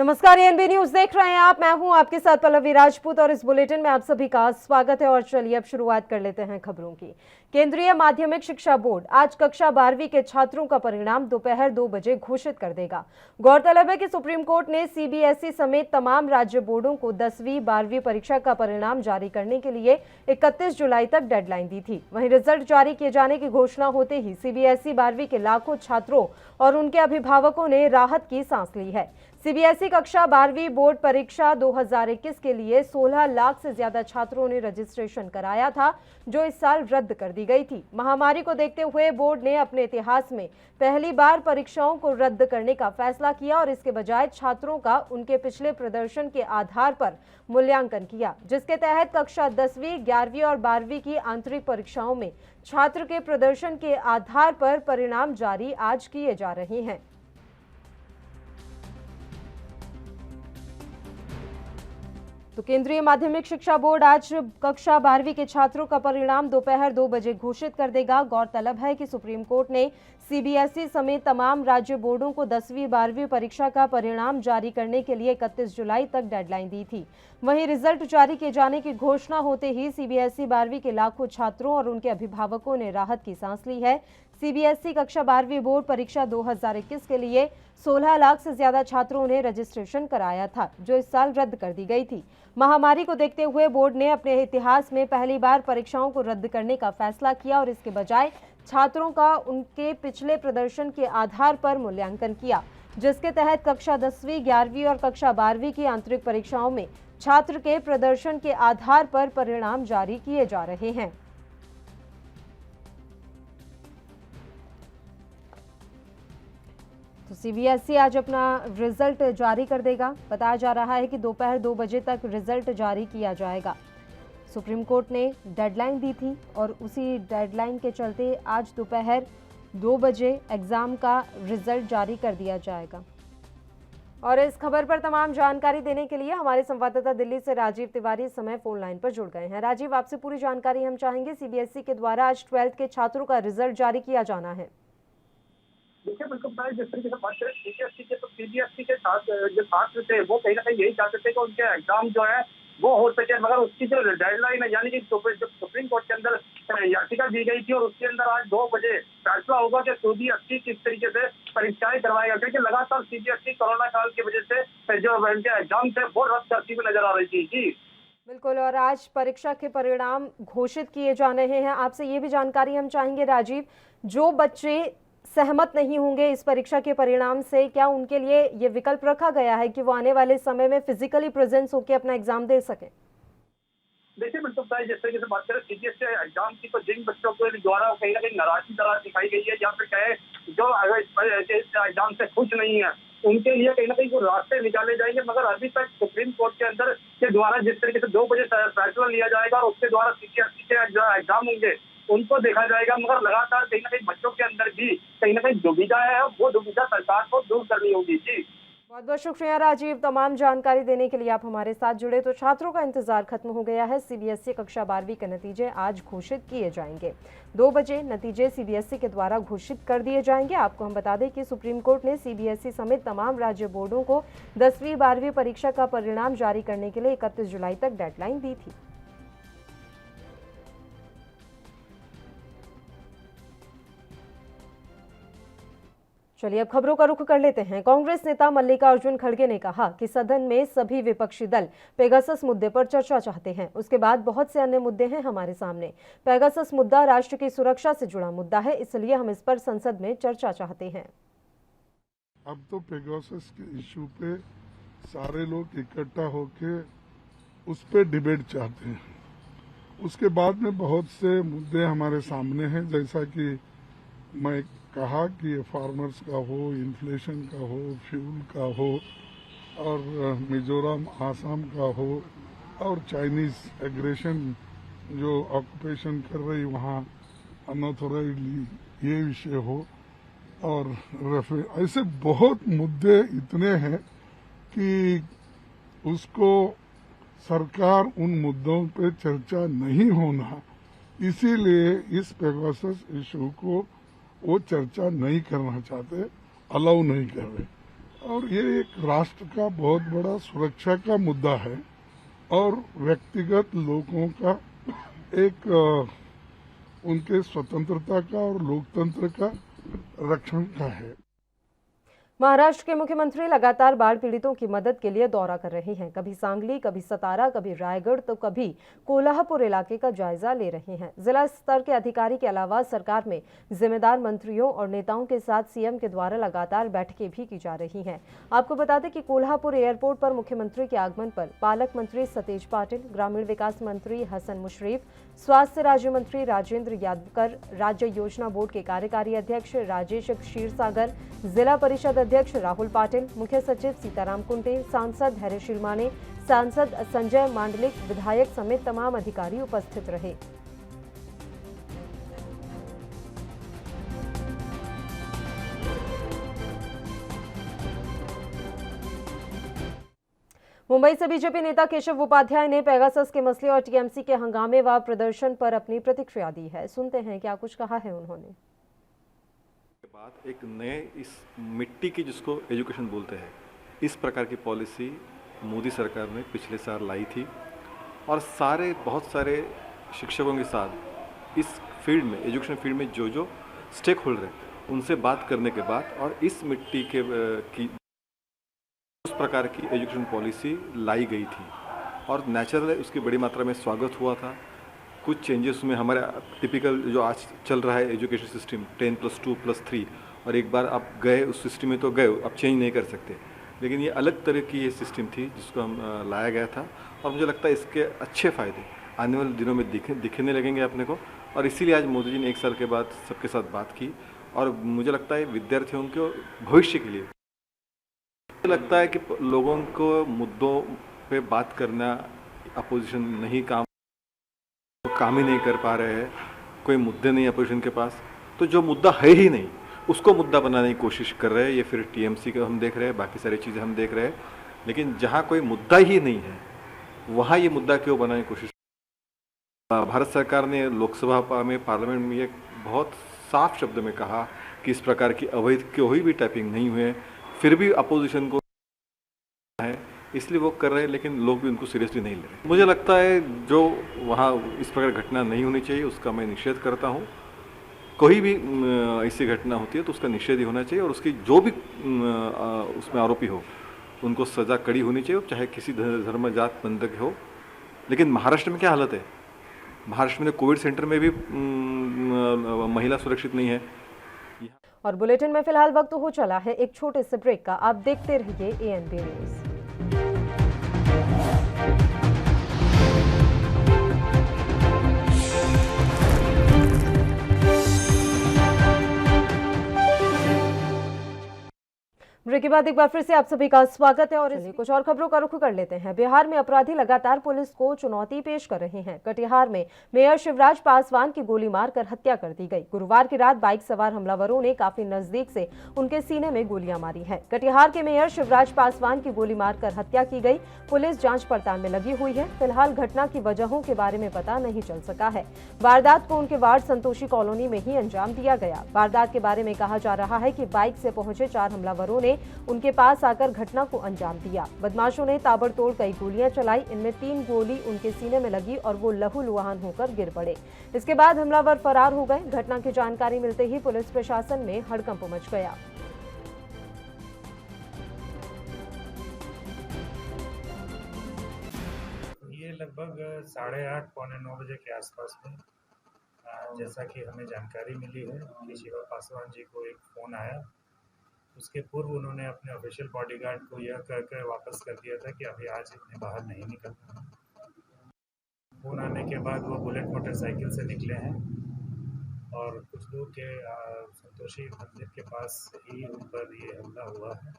नमस्कार, ANB news देख रहे हैं आप। मैं हूं आपके साथ पल्लवी राजपूत और इस बुलेटिन में आप सभी का स्वागत है। और चलिए अब शुरुआत कर लेते हैं खबरों की। केंद्रीय माध्यमिक शिक्षा बोर्ड आज कक्षा 12वीं के छात्रों का परिणाम दोपहर 2 बजे घोषित कर देगा। गौरतलब है कि सुप्रीम कोर्ट ने सीबीएसई समेत तमाम राज्य बोर्डों को 10वीं 12वीं परीक्षा का परिणाम जारी करने के लिए 31 जुलाई तक डेडलाइन दी थी। वहीं रिजल्ट जारी किए जाने की घोषणा होते ही सीबीएसई 12वीं के लाखों छात्रों और उनके अभिभावकों ने राहत की सांस ली है। सीबीएसई कक्षा 12वीं बोर्ड परीक्षा 2021 के लिए 16 लाख से ज्यादा छात्रों ने रजिस्ट्रेशन कराया था, जो इस साल रद्द कर दी गई थी। महामारी को देखते हुए बोर्ड ने अपने इतिहास में पहली बार परीक्षाओं को रद्द करने का फैसला किया और इसके बजाय छात्रों का उनके पिछले प्रदर्शन के आधार पर मूल्यांकन किया, जिसके तहत कक्षा 10वीं, 11वीं और 12वीं की आंतरिक परीक्षाओं में छात्र के प्रदर्शन के आधार पर परिणाम जारी आज किए जा रहे हैं। तो केंद्रीय माध्यमिक शिक्षा बोर्ड आज कक्षा 12वीं के छात्रों का परिणाम दोपहर 2 बजे घोषित कर देगा। गौरतलब है कि सुप्रीम कोर्ट ने सीबीएसई समेत तमाम राज्य बोर्डों को 10वीं 12वीं परीक्षा का परिणाम जारी करने के लिए 31 जुलाई तक डेडलाइन दी थी। वहीं रिजल्ट जारी किए जाने की घोषणा होते ही सीबीएसई 12वीं के लाखों छात्रों और उनके अभिभावकों ने राहत की सांस ली है। सीबीएसई कक्षा 12वीं बोर्ड परीक्षा 2021 के लिए 16 लाख से ज्यादा छात्रों ने रजिस्ट्रेशन कराया था, जो इस साल रद्द कर दी गई थी। महामारी को देखते हुए बोर्ड ने अपने इतिहास में पहली बार परीक्षाओं को रद्द करने का फैसला किया और इसके बजाय छात्रों का उनके पिछले प्रदर्शन के आधार पर मूल्यांकन किया, जिसके तहत कक्षा 10वीं, 11वीं और कक्षा 12वीं की आंतरिक परीक्षाओं में छात्र के प्रदर्शन के आधार पर परिणाम जारी किए जा रहे हैं। तो सीबीएसई आज अपना रिजल्ट जारी कर देगा। बताया जा रहा है कि दोपहर 2 बजे तक रिजल्ट जारी किया जाएगा। सुप्रीम कोर्ट ने डेडलाइन दी थी और उसी डेडलाइन के चलते आज दोपहर 2 बजे एग्जाम का रिजल्ट जारी कर दिया जाएगा। और इस खबर पर तमाम जानकारी देने के लिए हमारे संवाददाता दिल्ली से राजीव तिवारी इस समय फोन लाइन पर जुड़ गए हैं। राजीव, आपसे पूरी जानकारी हम चाहेंगे। सीबीएसई के द्वारा आज 12th के छात्रों का रिजल्ट जारी किया जाना है। देखिए, बिल्कुल बताया जिस तरीके से बात करें सीबीएसई के छात्र जो छात्र थे वो कहीं ना कहीं यही चाहते थे कि उनके एग्जाम जो है वो हो सके, मगर उसकी जो डेडलाइन है यानी कि सुप्रीम कोर्ट के अंदर याचिका दी गई थी और उसके अंदर आज 2 बजे फैसला होगा कि सीबीएसई किस तरीके से परीक्षाएं करवाएगा, क्योंकि लगातार सीबीएसई कोरोना काल की वजह से जो उनके एग्जाम थे वो रद्द करती हुई नजर आ रही थी। जी बिल्कुल, और आज परीक्षा के परिणाम घोषित किए जा रहे हैं। आपसे ये भी जानकारी हम चाहेंगे राजीव, जो बच्चे सहमत नहीं होंगे इस परीक्षा के परिणाम से, क्या उनके लिए ये विकल्प रखा गया है कि वो आने वाले समय में फिजिकली प्रेजेंस होकर अपना एग्जाम दे सकें? देखिए, बिल्कुल जिस तरीके से बात करें सीबीएसई एग्जाम की, तो जिन बच्चों के द्वारा कहीं ना कहीं नाराजगी दिखाई गई है या फिर कहे जो एग्जाम से खुश नहीं है, उनके लिए कहीं ना कहीं वो रास्ते निकाले जाएंगे। मगर अभी तक सुप्रीम कोर्ट के अंदर के द्वारा जिस तरीके से 2 बजे फैसला लिया जाएगा और उसके द्वारा सीबीएसई के जो एग्जाम होंगे उनको देखा जाएगा, मगर लगातार कहीं ना कहीं बच्चों के अंदर भी कहीं ना कहीं दुविधा है, वो दुविधा सरकार को दूर करनी होगी। जी बहुत बहुत शुक्रिया राजीव, तमाम जानकारी देने के लिए आप हमारे साथ जुड़े। तो छात्रों का इंतजार खत्म हो गया है। सीबीएसई कक्षा 12वीं के नतीजे आज घोषित किए जाएंगे। 2 बजे नतीजे सीबीएसई के द्वारा घोषित कर दिए जाएंगे। आपको हम बता दें कि सुप्रीम कोर्ट ने सीबीएसई समेत तमाम राज्य बोर्डों को 10वीं 12वीं परीक्षा का परिणाम जारी करने के लिए 31 जुलाई तक डेडलाइन दी थी। चलिए अब खबरों का रुख कर लेते हैं। कांग्रेस नेता मल्लिकार्जुन खड़गे ने कहा कि सदन में सभी विपक्षी दल पेगासस मुद्दे पर चर्चा चाहते हैं। उसके बाद बहुत से अन्य मुद्दे हैं हमारे सामने। पेगासस मुद्दा राष्ट्र की सुरक्षा से जुड़ा मुद्दा है, इसलिए हम इस पर संसद में चर्चा चाहते हैं। अब तो पेगासस के इश्यू पे सारे लोग इकट्ठा होके उस पे डिबेट चाहते हैं। उसके बाद में बहुत से मुद्दे हमारे सामने हैं, जैसा कि मैं कहा कि फार्मर्स का हो, इन्फ्लेशन का हो, फ्यूल का हो, और मिजोरम आसाम का हो, और चाइनीज एग्रेशन जो ऑक्यूपेशन कर रही वहाँ अनऑथोराइजली, ये विषय हो, और ऐसे बहुत मुद्दे इतने हैं कि उसको सरकार उन मुद्दों पे चर्चा नहीं होना, इसीलिए इस पेगासस इशू को वो चर्चा नहीं करना चाहते, अलाउ नहीं कर रहे। और ये एक राष्ट्र का बहुत बड़ा सुरक्षा का मुद्दा है और व्यक्तिगत लोगों का एक उनके स्वतंत्रता का और लोकतंत्र का रक्षण का है। महाराष्ट्र के मुख्यमंत्री लगातार बाढ़ पीड़ितों की मदद के लिए दौरा कर रहे हैं। कभी सांगली, कभी सतारा, कभी रायगढ़ तो कभी कोल्हापुर इलाके का जायजा ले रहे हैं। जिला स्तर के अधिकारी के अलावा सरकार में जिम्मेदार मंत्रियों और नेताओं के साथ सीएम के द्वारा लगातार बैठकें भी की जा रही हैं। आपको बता दें कि कोल्हापुर एयरपोर्ट पर मुख्यमंत्री के आगमन पर पालक मंत्री सतेज पाटिल, ग्रामीण विकास मंत्री हसन मुशरीफ, स्वास्थ्य राज्य मंत्री राजेंद्र यादवकर, राज्य योजना बोर्ड के कार्यकारी अध्यक्ष राजेश क्षीरसागर, जिला परिषद अध्यक्ष राहुल पाटिल, मुख्य सचिव सीताराम कुंटे, सांसद धैर्यशील माने, सांसद संजय मांडलिक, विधायक समेत तमाम अधिकारी उपस्थित रहे। मुंबई से बीजेपी नेता केशव उपाध्याय ने पेगासस के मसले और टीएमसी के हंगामे व प्रदर्शन पर अपनी प्रतिक्रिया दी है। सुनते हैं क्या कुछ कहा है उन्होंने। बात एक नए इस मिट्टी की जिसको एजुकेशन बोलते हैं, इस प्रकार की पॉलिसी मोदी सरकार ने पिछले साल लाई थी और बहुत सारे शिक्षकों के साथ इस फील्ड में, एजुकेशन फील्ड में जो स्टेक होल्डर हैं उनसे बात करने के बाद और इस मिट्टी की उस प्रकार की एजुकेशन पॉलिसी लाई गई थी और नेचुरल उसकी बड़ी मात्रा में स्वागत हुआ था। कुछ चेंजेस में हमारे टिपिकल जो आज चल रहा है एजुकेशन सिस्टम 10+2+3 और एक बार आप गए उस सिस्टम में तो गए, अब चेंज नहीं कर सकते, लेकिन ये अलग तरह की ये सिस्टम थी जिसको हम लाया गया था और मुझे लगता है इसके अच्छे फ़ायदे आने वाले दिनों में दिखने लगेंगे अपने को और इसीलिए आज मोदी जी ने 1 साल के बाद सबके साथ बात की और मुझे लगता है विद्यार्थियों के भविष्य के लिए मुझे लगता है कि लोगों को मुद्दों पे बात करना, अपोजिशन नहीं काम ही नहीं कर पा रहे हैं, कोई मुद्दे नहीं अपोजिशन के पास, तो जो मुद्दा है ही नहीं उसको मुद्दा बनाने की कोशिश कर रहे हैं। ये फिर टीएमसी का हम देख रहे हैं, बाकी सारी चीज़ें हम देख रहे हैं, लेकिन जहाँ कोई मुद्दा ही नहीं है वहाँ ये मुद्दा क्यों बनाने की कोशिश। भारत सरकार ने लोकसभा में, पार्लियामेंट में एक बहुत साफ शब्द में कहा कि इस प्रकार की अवैध कोई भी टाइपिंग नहीं हुए, फिर भी अपोजिशन को है इसलिए वो कर रहे हैं, लेकिन लोग भी उनको सीरियसली नहीं ले रहे। मुझे लगता है जो वहाँ इस प्रकार घटना नहीं होनी चाहिए उसका मैं निषेध करता हूँ। कोई भी ऐसी घटना होती है तो उसका निषेध ही होना चाहिए और उसकी जो भी उसमें आरोपी हो उनको सज़ा कड़ी होनी चाहिए, चाहे किसी धर्म जात पंथ के हो। लेकिन महाराष्ट्र में क्या हालत है? महाराष्ट्र में कोविड सेंटर में भी महिला सुरक्षित नहीं है। और बुलेटिन में फिलहाल वक्त हो चला है एक छोटे से ब्रेक का। आप देखते रहिए ANB न्यूज़। ब्रेक के बाद एक बार फिर से आप सभी का स्वागत है और इसलिए कुछ और खबरों का रुख कर लेते हैं। बिहार में अपराधी लगातार पुलिस को चुनौती पेश कर रहे हैं। कटिहार में मेयर शिवराज पासवान की गोली मारकर हत्या कर दी गई। गुरुवार की रात बाइक सवार हमलावरों ने काफी नजदीक से उनके सीने में गोलियां मारी है। कटिहार के मेयर शिवराज पासवान की गोली मारकर हत्या की गई। पुलिस जांच पड़ताल में लगी हुई है। फिलहाल घटना की वजहों के बारे में पता नहीं चल सका है। वारदात को उनके वार्ड संतोषी कॉलोनी में ही अंजाम दिया गया। वारदात के बारे में कहा जा रहा है कि बाइक से पहुंचे 4 हमलावरों ने उनके पास आकर घटना को अंजाम दिया। बदमाशों ने ताबड़तोड़ कई गोलियां चलाई। इनमें 3 गोली उनके सीने में लगी और वो लहूलुहान होकर गिर पड़े। इसके बाद हमलावर फरार हो गए। घटना की जानकारी मिलते ही पुलिस प्रशासन में हड़कंप मच गया। ये लगभग 8:30 पौने 9 बजे के आसपास में जैसा कि हमें जानकारी मिली है कि शिवा पासवान जी को एक फ़ोन आया। उसके पूर्व उन्होंने अपने ऑफिशियल बॉडीगार्ड को यह कहकर वापस कर दिया था कि अभी आज इतने बाहर नहीं निकलना है। फ़ोन आने के बाद वो बुलेट मोटरसाइकिल से निकले हैं और कुछ दूर के संतोषी मंदिर के पास ही उन पर ये हमला हुआ है।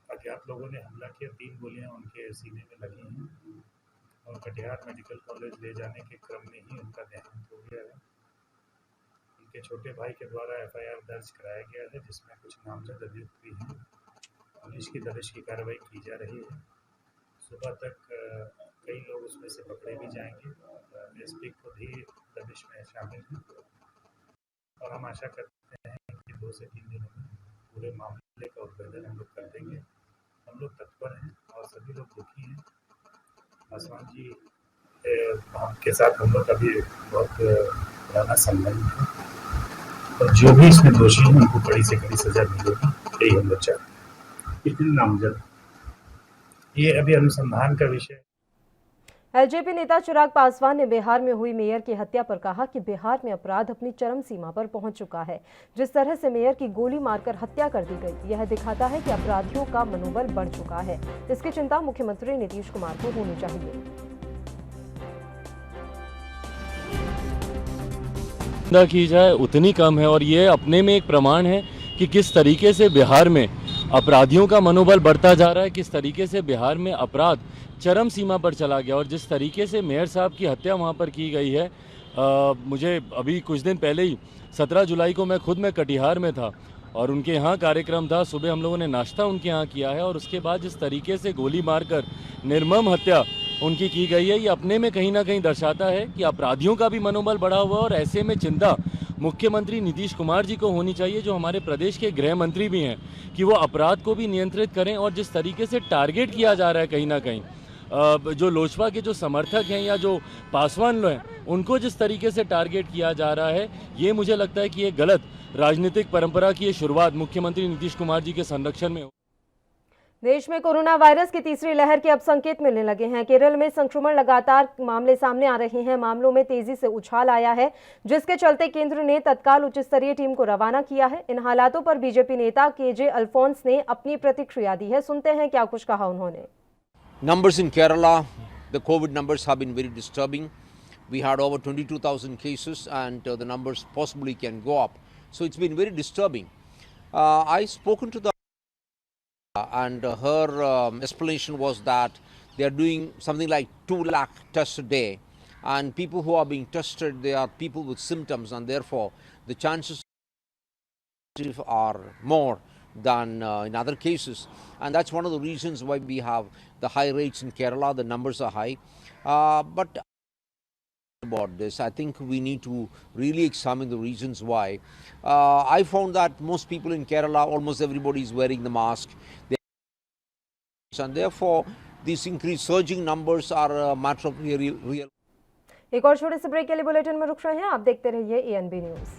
अज्ञात लोगों ने हमला किया। 3 गोलियां उनके सीने में लगी हैं और कटिहार मेडिकल कॉलेज ले जाने के क्रम में ही उनका देहांत हो गया है। उनके छोटे भाई के द्वारा FIR दर्ज कराया गया है जिसमें कुछ नामजद अभियुक्त भी हैं। पुलिस की दबिश की कार्रवाई की जा रही है। सुबह तक कई लोग उसमें से पकड़े भी जाएंगे। SP खुद ही दबिश में शामिल हैं और हम आशा करते हैं कि 2 से 3 दिनों में पूरे मामले का उद्भेदन हम लोग कर देंगे। हम लोग तत्पर हैं और सभी लोग दुखी हैं। पासवान जी के साथ हम लोग का भी बहुत पुराना संबंध है और जो भी इसमें दोषी हैं उनको कड़ी से कड़ी सजा मिलेगी, यही हम लोग चाहते हैं। कितने नामजद ये अभी अनुसंधान का विषय है। एलजेपी नेता चिराग पासवान ने बिहार में हुई मेयर की हत्या पर कहा कि बिहार में अपराध अपनी चरम सीमा पर पहुंच चुका है। जिस तरह से मेयर की गोली मारकर हत्या कर दी गई, यह दिखाता है कि अपराधियों का मनोबल बढ़ चुका है। इसकी चिंता मुख्यमंत्री नीतीश कुमार को होनी चाहिए। की जाए उतनी कम है और ये अपने में एक प्रमाण है कि किस तरीके से बिहार में अपराधियों का मनोबल बढ़ता जा रहा है, किस तरीके से बिहार में अपराध चरम सीमा पर चला गया और जिस तरीके से मेयर साहब की हत्या वहाँ पर की गई है। मुझे अभी कुछ दिन पहले ही 17 जुलाई को मैं खुद में कटिहार में था और उनके यहाँ कार्यक्रम था। सुबह हम लोगों ने नाश्ता उनके यहाँ किया है और उसके बाद जिस तरीके से गोली मारकर निर्मम हत्या उनकी की गई है, ये अपने में कहीं ना कहीं दर्शाता है कि अपराधियों का भी मनोबल बढ़ा हुआ है। और ऐसे में चिंता मुख्यमंत्री नीतीश कुमार जी को होनी चाहिए, जो हमारे प्रदेश के गृह मंत्री भी हैं, कि वो अपराध को भी नियंत्रित करें। और जिस तरीके से टारगेट किया जा रहा है कहीं ना कहीं जो लोजपा के जो समर्थक हैं या जो पासवान लोग हैं, उनको जिस तरीके से टारगेट किया जा रहा है, ये मुझे लगता है कि ये गलत राजनीतिक परंपरा की ये शुरुआत मुख्यमंत्री नीतीश कुमार जी के संरक्षण में हो। देश में कोरोना वायरस की तीसरी लहर के अब संकेत मिलने लगे हैं। केरल में संक्रमण लगातार मामले सामने आ रहे हैं। मामलों में तेजी से उछाल आया है, जिसके चलते केंद्र ने तत्काल उच्च स्तरीय टीम को रवाना किया है। इन हालातों पर बीजेपी नेता केजे अल्फोंस ने अपनी प्रतिक्रिया दी है। सुनते हैं क्या कुछ कहा उन्होंने। Numbers in Kerala, the COVID numbers have been very disturbing. We had over 22,000 cases and the numbers possibly can go up. So it's been very disturbing. I spoken to the and her explanation was that they are doing something like 2 lakh tests a day, and people who are being tested, they are people with symptoms, and therefore the chances are more than in other cases, and that's one of the reasons why we have the high rates in Kerala. The numbers are high, but about this, I think we need to really examine the reasons why. I found that most people in Kerala, almost everybody is wearing the mask, and therefore these increased surging numbers are a matter of real. एक और छोटे से break के लिए bulletin में रुक रहे हैं। आप देखते रहिए ANB न्यूज।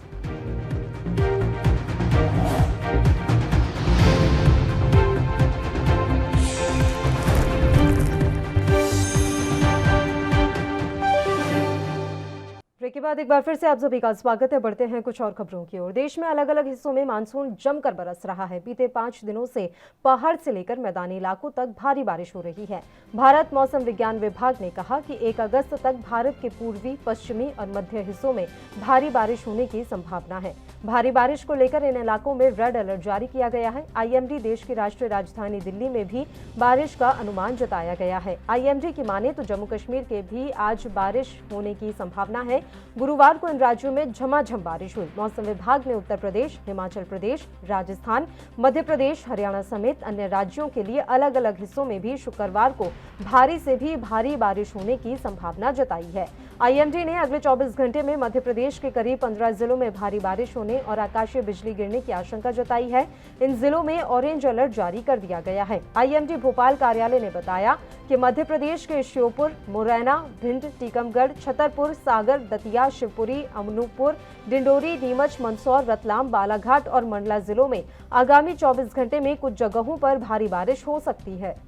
ब्रेक के बाद एक बार फिर से आप सभी का स्वागत है। बढ़ते हैं कुछ और खबरों की ओर। देश में अलग अलग हिस्सों में मानसून जमकर बरस रहा है। बीते 5 दिनों से पहाड़ से लेकर मैदानी इलाकों तक भारी बारिश हो रही है। भारत मौसम विज्ञान विभाग ने कहा कि 1 अगस्त तक भारत के पूर्वी, पश्चिमी और मध्य हिस्सों में भारी बारिश होने की संभावना है। भारी बारिश को लेकर इन इलाकों में रेड अलर्ट जारी किया गया है। IMD देश की राष्ट्रीय राजधानी दिल्ली में भी बारिश का अनुमान जताया गया है। IMD की माने तो जम्मू कश्मीर के भी आज बारिश होने की संभावना है। गुरुवार को इन राज्यों में झमाझम बारिश हुई। मौसम विभाग ने उत्तर प्रदेश, हिमाचल प्रदेश, राजस्थान, मध्य प्रदेश, हरियाणा समेत अन्य राज्यों के लिए अलग अलग हिस्सों में भी शुक्रवार को भारी से भी भारी बारिश होने की संभावना जताई है। IMD ने अगले 24 घंटे में मध्य प्रदेश के करीब 15 जिलों में भारी बारिश होने और आकाशीय बिजली गिरने की आशंका जताई है। इन जिलों में ऑरेंज अलर्ट जारी कर दिया गया है। IMD भोपाल कार्यालय ने बताया कि मध्य प्रदेश के श्योपुर, मुरैना, भिंड, टीकमगढ़, छतरपुर, सागर, दतिया, शिवपुरी, अनूपपुर, डिंडोरी, नीमच, मंदसौर, रतलाम, बालाघाट और मंडला जिलों में आगामी 24 घंटे में कुछ जगहों पर भारी बारिश हो सकती है।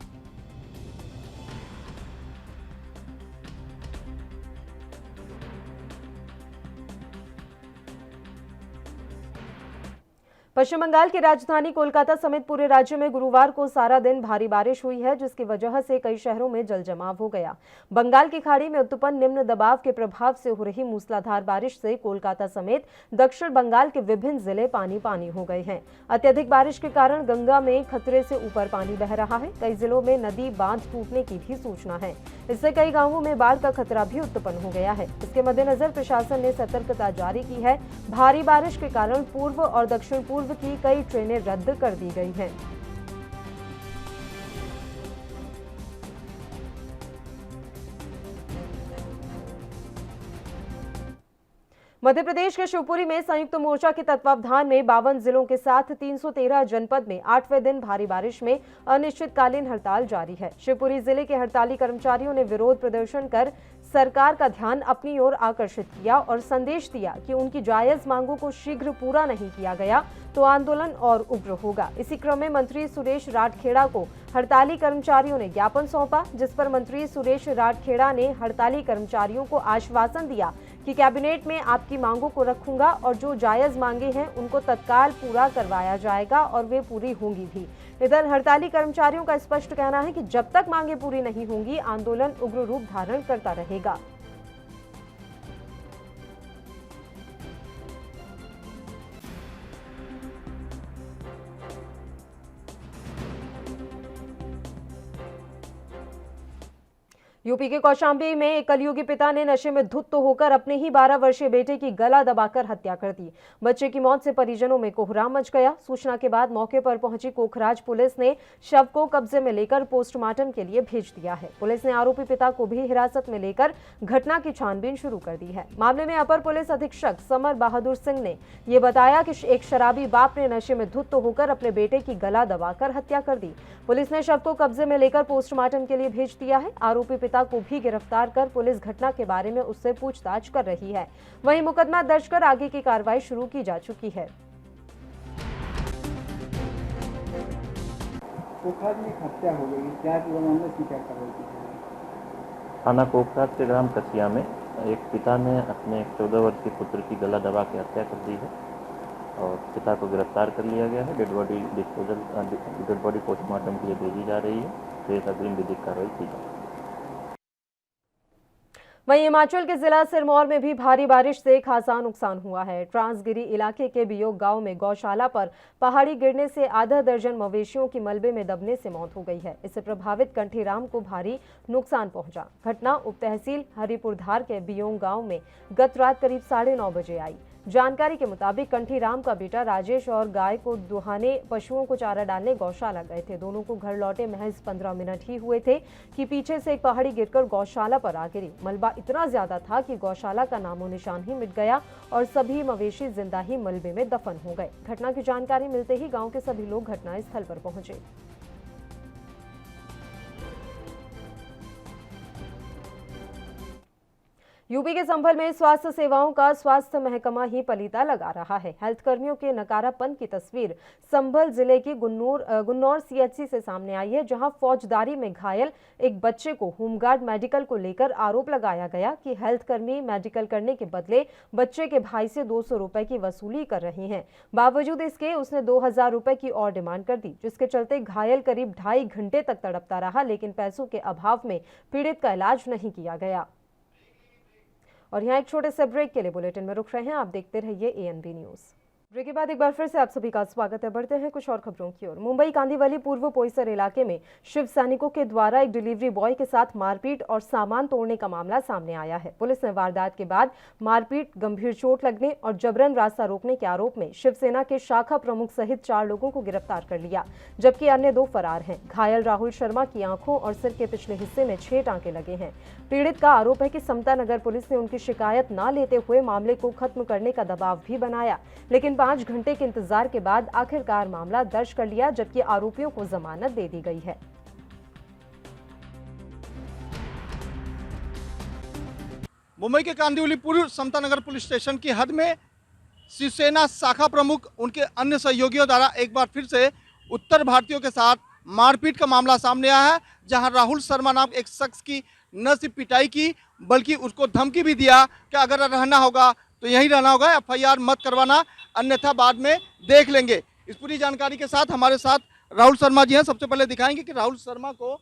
पश्चिम बंगाल की राजधानी कोलकाता समेत पूरे राज्य में गुरुवार को सारा दिन भारी बारिश हुई है, जिसकी वजह से कई शहरों में जलजमाव हो गया। बंगाल की खाड़ी में उत्पन्न निम्न दबाव के प्रभाव से हो रही मूसलाधार बारिश से कोलकाता समेत दक्षिण बंगाल के विभिन्न जिले पानी पानी हो गए हैं। अत्यधिक बारिश के कारण गंगा में खतरे से ऊपर पानी बह रहा है। कई जिलों में नदी बांध टूटने की भी सूचना है। इससे कई गांवों में बाढ़ का खतरा भी उत्पन्न हो गया है। इसके मद्देनजर प्रशासन ने सतर्कता जारी की है। भारी बारिश के कारण पूर्व और दक्षिण पूर्व की कई ट्रेनें रद्द कर दी गई हैं। मध्य प्रदेश के शिवपुरी में संयुक्त मोर्चा के तत्वावधान में 52 जिलों के साथ 313 जनपद में 8वें दिन भारी बारिश में अनिश्चितकालीन हड़ताल जारी है। शिवपुरी जिले के हड़ताली कर्मचारियों ने विरोध प्रदर्शन कर सरकार का ध्यान अपनी ओर आकर्षित किया और संदेश दिया कि उनकी जायज मांगों को शीघ्र पूरा नहीं किया गया तो आंदोलन और उग्र होगा। इसी क्रम में मंत्री सुरेश राठखेड़ा को हड़ताली कर्मचारियों ने ज्ञापन सौंपा, जिस पर मंत्री सुरेश राठखेड़ा ने हड़ताली कर्मचारियों को आश्वासन दिया कि कैबिनेट में आपकी मांगों को रखूंगा और जो जायज मांगे हैं उनको तत्काल पूरा करवाया जाएगा और वे पूरी होंगी भी। इधर हड़ताली कर्मचारियों का स्पष्ट कहना है कि जब तक मांगे पूरी नहीं होंगी आंदोलन उग्र रूप धारण करता रहेगा। यूपी के कौशाम्बी में एक कलयुगी पिता ने नशे में धुत होकर अपने ही 12 वर्षीय बेटे की गला दबाकर हत्या कर दी। बच्चे की मौत से परिजनों में कोहराम मच गया। सूचना के बाद मौके पर पहुंची कोखराज पुलिस ने शव को कब्जे में लेकर पोस्टमार्टम के लिए भेज दिया है। पुलिस ने आरोपी पिता को भी हिरासत में लेकर घटना की छानबीन शुरू कर दी है। मामले में अपर पुलिस अधीक्षक समर बहादुर सिंह ने ये बताया कि एक शराबी बाप ने नशे में धुत होकर अपने बेटे की गला दबाकर हत्या कर दी। पुलिस ने शव को कब्जे में लेकर पोस्टमार्टम के लिए भेज दिया है। आरोपी पिता को भी गिरफ्तार कर पुलिस घटना के बारे में उससे पूछताछ कर रही है। वहीं मुकदमा दर्ज कर आगे की कार्रवाई शुरू की जा चुकी है। कोखराज में एक हत्या हो गई, क्या पूरा मामला की क्या कार्रवाई की जाएगी? थाना कोखराज के ग्राम कसिया में एक पिता ने अपने 14 वर्षीय पुत्र की गला दबा के हत्या कर दी है और पिता को गिरफ्तार कर लिया गया है। डेड बॉडी पोस्टमार्टम के लिए भेजी जा रही है। शेष अग्रिम विधिक कार्रवाई की जाएगी। वहीं हिमाचल के जिला सिरमौर में भी भारी बारिश से खासा नुकसान हुआ है। ट्रांसगिरी इलाके के बियोग गांव में गौशाला पर पहाड़ी गिरने से आधा दर्जन मवेशियों की मलबे में दबने से मौत हो गई है। इससे प्रभावित कंठीराम को भारी नुकसान पहुंचा। घटना उप तहसील हरिपुरधार के बियोग गांव में गत रात करीब 9:30 बजे आई। जानकारी के मुताबिक कंठीराम का बेटा राजेश और गाय को दुहाने पशुओं को चारा डालने गौशाला गए थे। दोनों को घर लौटे महज 15 मिनट ही हुए थे कि पीछे से एक पहाड़ी गिरकर गौशाला पर आ गिरी। मलबा इतना ज्यादा था कि गौशाला का नामो निशान ही मिट गया और सभी मवेशी जिंदा ही मलबे में दफन हो गए। घटना की जानकारी मिलते ही गांव के सभी लोग घटनास्थल पर पहुंचे। यूपी के संभल में स्वास्थ्य सेवाओं का स्वास्थ्य महकमा ही पलीता लगा रहा है। हेल्थ कर्मियों के नकारापन की तस्वीर संभल जिले के गुन्नौर सीएचसी से सामने आई है, जहां फौजदारी में घायल एक बच्चे को होमगार्ड मेडिकल को लेकर आरोप लगाया गया कि हेल्थ कर्मी मेडिकल करने के बदले बच्चे के भाई से 200 रुपए की वसूली कर रहे हैं। बावजूद इसके उसने 2000 रुपए की और डिमांड कर दी, जिसके चलते घायल करीब 2.5 घंटे तक तड़पता रहा, लेकिन पैसों के अभाव में पीड़ित का इलाज नहीं किया गया। और यहाँ एक छोटे से ब्रेक के लिए बुलेटिन में रुक रहे हैं। आप देखते रहिए एएनबी न्यूज। ब्रेक के बाद एक बार फिर से आप सभी का स्वागत है। बढ़ते हैं कुछ और खबरों की ओर। मुंबई कांदीवली पूर्व पोईसर इलाके में शिव सैनिकों के द्वारा एक डिलीवरी बॉय के साथ मारपीट और सामान तोड़ने का मामला सामने आया है। पुलिस ने वारदात के बाद मारपीट, गंभीर चोट लगने और जबरन रास्ता रोकने के आरोप में शिवसेना के शाखा प्रमुख सहित 4 लोगों को गिरफ्तार कर लिया, जबकि अन्य 2 फरार हैं। घायल राहुल शर्मा की आंखों और सिर के पिछले हिस्से में 6 टांके लगे हैं। पीड़ित का आरोप है कि समता नगर पुलिस ने उनकी शिकायत न लेते हुए मामले को खत्म करने का दबाव भी बनाया, लेकिन 5 घंटे के इंतजार के बाद आखिरकार मामला दर्ज कर लिया, जबकि आरोपियों को जमानत दे दी गई है। मुंबई के कांदिवली पूर्व समता नगर पुलिस स्टेशन की हद में शिवसेना शाखा प्रमुख उनके अन्य सहयोगियों द्वारा एक बार फिर से उत्तर भारतीयों के साथ मारपीट का मामला सामने आया है, जहां राहुल शर्मा नाम एक शख्स की न सिर्फ पिटाई की बल्कि उसको धमकी भी दिया कि अगर रहना होगा तो यहीं रहना होगा, एफआईआर मत करवाना, अन्यथा बाद में देख लेंगे। इस पूरी जानकारी के साथ हमारे साथ राहुल शर्मा जी हैं। सबसे पहले दिखाएंगे कि राहुल शर्मा को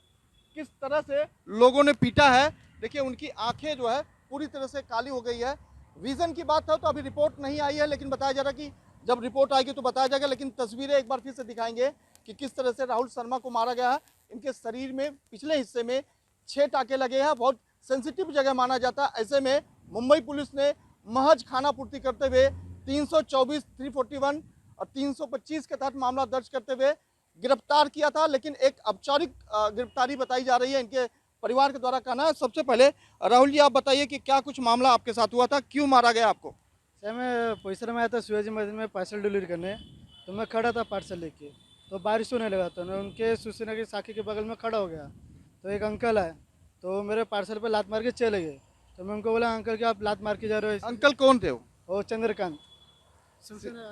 किस तरह से लोगों ने पीटा है। देखिए उनकी आंखें जो है पूरी तरह से काली हो गई है। विजन की बात है तो अभी रिपोर्ट नहीं आई है, लेकिन बताया जा रहा है कि जब रिपोर्ट आएगी तो बताया जाएगा। लेकिन तस्वीरें एक बार फिर से दिखाएंगे कि किस तरह से राहुल शर्मा को मारा गया है। इनके शरीर में पिछले हिस्से में 6 टाके लगे हैं, बहुत सेंसिटिव जगह माना जाता है। ऐसे में मुंबई पुलिस ने महज खाना पूर्ति करते हुए 324, 341 और 325 के तहत मामला दर्ज करते हुए गिरफ्तार किया था, लेकिन एक औपचारिक गिरफ्तारी बताई जा रही है, इनके परिवार के द्वारा कहना है। सबसे पहले राहुल जी आप बताइए कि क्या कुछ मामला आपके साथ हुआ था, क्यों मारा गया आपको? सर मैं पोईसर में आया था शिवाजी मंदिर में पार्सल डिलीवरी करने, तो मैं खड़ा था पार्सल लेके, तो बारिश होने लगा, तो मैं उनके शिवसेना की साखी के बगल में खड़ा हो गया। तो एक अंकल आए, तो मेरे पार्सल पे लात मार के चले गए। तो मैं उनको बोला अंकल कि आप लात मार के जा रहे हो। अंकल कौन थे वो चंद्रकांत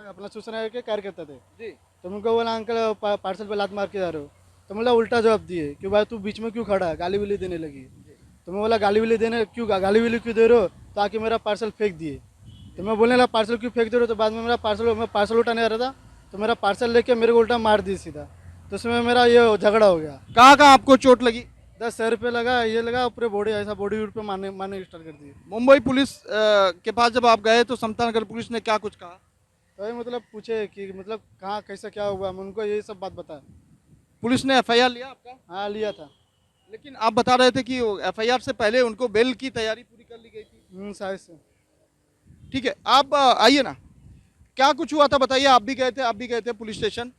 अपना शिवसेना के कार्यकर्ता थे जी। तो मैं उनको बोला अंकल पार्सल पे लात मार के जा रहे हो। तो मतलब उल्टा जवाब दिए कि भाई तू बीच में क्यों खड़ा है, गाली विली देने लगी। तो मैं बोला गाली विली क्यों दे रहे हो, ताकि मेरा पार्सल फेंक दिए। तो मैं बोलने लगा पार्सल क्यों फेंक दे रहे हो, तो बाद में मैं पार्सल उठाने आ रहा था, तो मेरा पार्सल लेके मेरे को उल्टा मार दी सीधा। तो उसमें मेरा ये झगड़ा हो गया। कहाँ कहाँ आपको चोट लगी? 10 सर पे लगा, ये लगा पूरे बॉडी, ऐसा बॉडी पे मारने स्टार्ट कर दिए। मुंबई पुलिस के पास जब आप गए तो समता नगर पुलिस ने क्या कुछ कहा? तो ये मतलब पूछे कि मतलब कहाँ कैसा क्या हुआ, मैं उनको यही सब बात बताया। पुलिस ने एफआईआर लिया आपका? हाँ लिया था। लेकिन आप बता रहे थे कि एफआईआर से पहले उनको बेल की तैयारी पूरी कर ली गई थी। शायद से। ठीक है, आप आइए ना, क्या कुछ हुआ था बताइए। आप भी गए थे पुलिस स्टेशन?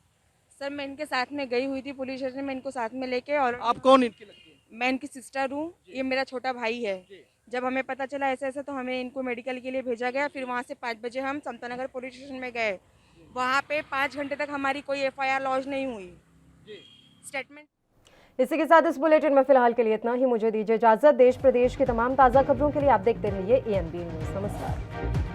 सर मैं इनके साथ में गई हुई थी पुलिस स्टेशन में, इनको साथ में लेके। और आप कौन इनकी लगती है? मैं इनकी सिस्टर हूँ, ये मेरा छोटा भाई है। जब हमें पता चला ऐसे ऐसे, तो हमें इनको मेडिकल के लिए भेजा गया। फिर वहाँ से 5 बजे हम समता नगर पुलिस स्टेशन में गए। वहाँ पे 5 घंटे तक हमारी कोई एफआईआर लॉन्च नहीं हुई। स्टेटमेंट। इसी के साथ इस बुलेटिन में फिलहाल के लिए इतना ही। मुझे दीजिए इजाजत। देश प्रदेश की तमाम ताज़ा खबरों के लिए आप देखते रहिए ANB न्यूज़। नमस्कार।